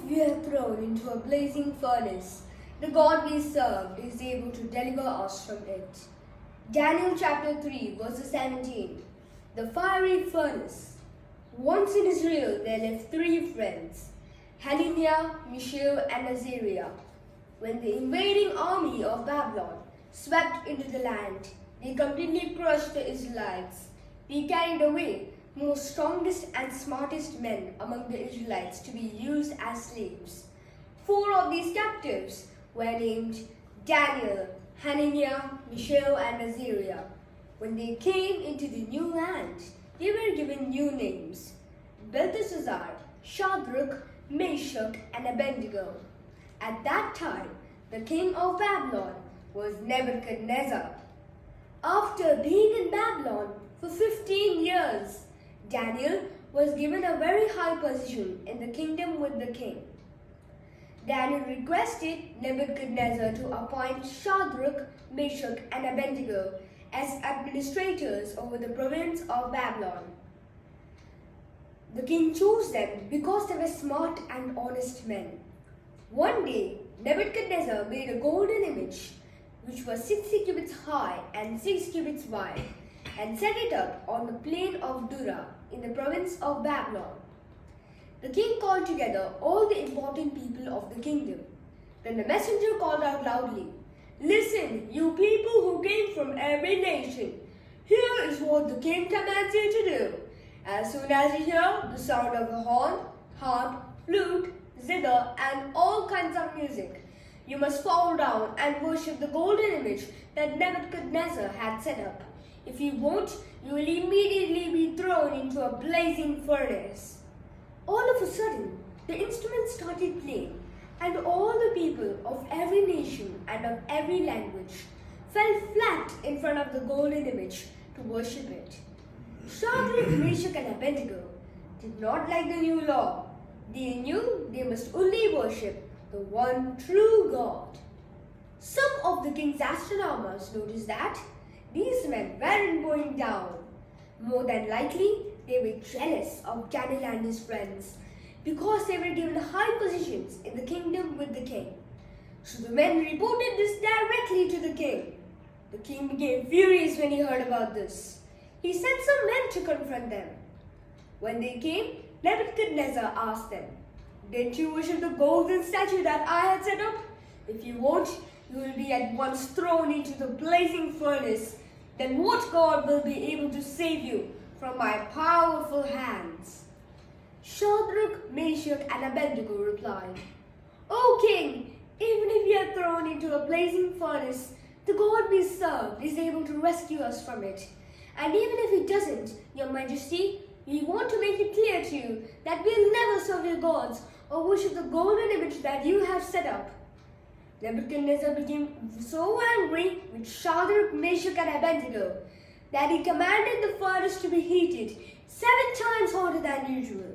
we are thrown into a blazing furnace, the God we serve is able to deliver us from it. Daniel chapter 3 verse 17. The fiery furnace. Once in Israel there lived three friends, Hananiah, Mishael, and Azariah. When the invading army of Babylon swept into the land, they completely crushed the Israelites. They carried away most strongest and smartest men among the Israelites to be used as slaves. Four of these captives were named Daniel, Hananiah, Mishael, and Azariah. When they came into the new land, they were given new names: Belteshazzar, Shadrach, Meshach, and Abednego. At that time, the king of Babylon was Nebuchadnezzar. After being in Babylon for 15 years, Daniel was given a very high position in the kingdom with the king. Daniel requested Nebuchadnezzar to appoint Shadrach, Meshach, and Abednego as administrators over the province of Babylon. The king chose them because they were smart and honest men. One day, Nebuchadnezzar made a golden image which was 60 cubits high and 6 cubits wide, and set it up on the plain of Dura in the province of Babylon. The king called together all the important people of the kingdom. Then the messenger called out loudly, "Listen, you people who came from every nation. Here is what the king commands you to do. As soon as you hear the sound of a horn, harp, flute, zither, and all kinds of music, you must fall down and worship the golden image that Nebuchadnezzar had set up. If you won't, you will immediately be thrown into a blazing furnace." All of a sudden, the instruments started playing, and all the people of every nation and of every language fell flat in front of the golden image to worship it. Shadrach, Meshach, and Abednego did not like the new law. They knew they must only worship the one true God. Some of the king's astronomers noticed that these men weren't going down. More than likely, they were jealous of Daniel and his friends because they were given high positions in the kingdom with the king. So the men reported this directly to the king. The king became furious when he heard about this. He sent some men to confront them. When they came, Nebuchadnezzar asked them, "Didn't you worship the golden statue that I had set up? If you won't, you will be at once thrown into the blazing furnace. Then what God will be able to save you from my powerful hands?" Shadrach, Meshach, and Abednego replied, "O king, even if we are thrown into a blazing furnace, the God we serve is able to rescue us from it. And even if he doesn't, your majesty, we want to make it clear to you that we'll never serve your gods or worship the golden image that you have set up." Nebuchadnezzar became so angry with Shadrach, Meshach, and Abednego that he commanded the furnace to be heated 7 times hotter than usual.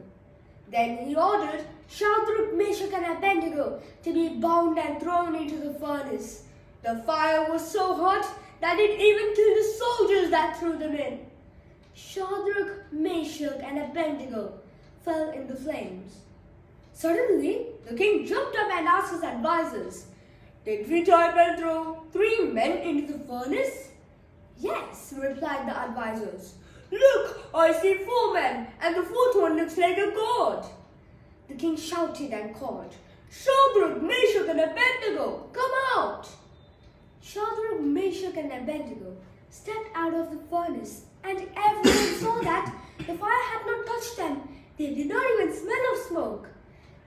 Then he ordered Shadrach, Meshach, and Abednego to be bound and thrown into the furnace. The fire was so hot that it even killed the soldiers that threw them in. Shadrach, Meshach, and Abednego fell in the flames. Suddenly, the king jumped up and asked his advisors, "Did we type and throw 3 men into the furnace?" "Yes," replied the advisors. "Look, I see 4 men, and the 4th one looks like a god." The king shouted and called, "Shadrach, Meshach, and Abednego, come out!" Shadrach, Meshach, and Abednego stepped out of the furnace, and everyone saw that the fire had not touched them. They did not even smell of smoke.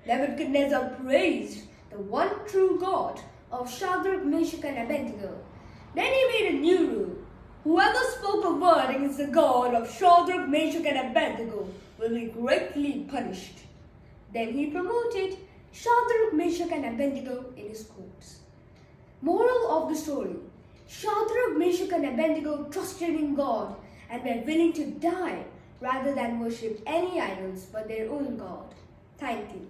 Nebuchadnezzar praised the one true God of Shadrach, Meshach, and Abednego. Then he made a new rule: whoever spoke a word against the God of Shadrach, Meshach, and Abednego will be greatly punished. Then he promoted Shadrach, Meshach, and Abednego in his courts. Moral of the story: Shadrach, Meshach, and Abednego trusted in God and were willing to die rather than worship any idols but their own God. Thank you.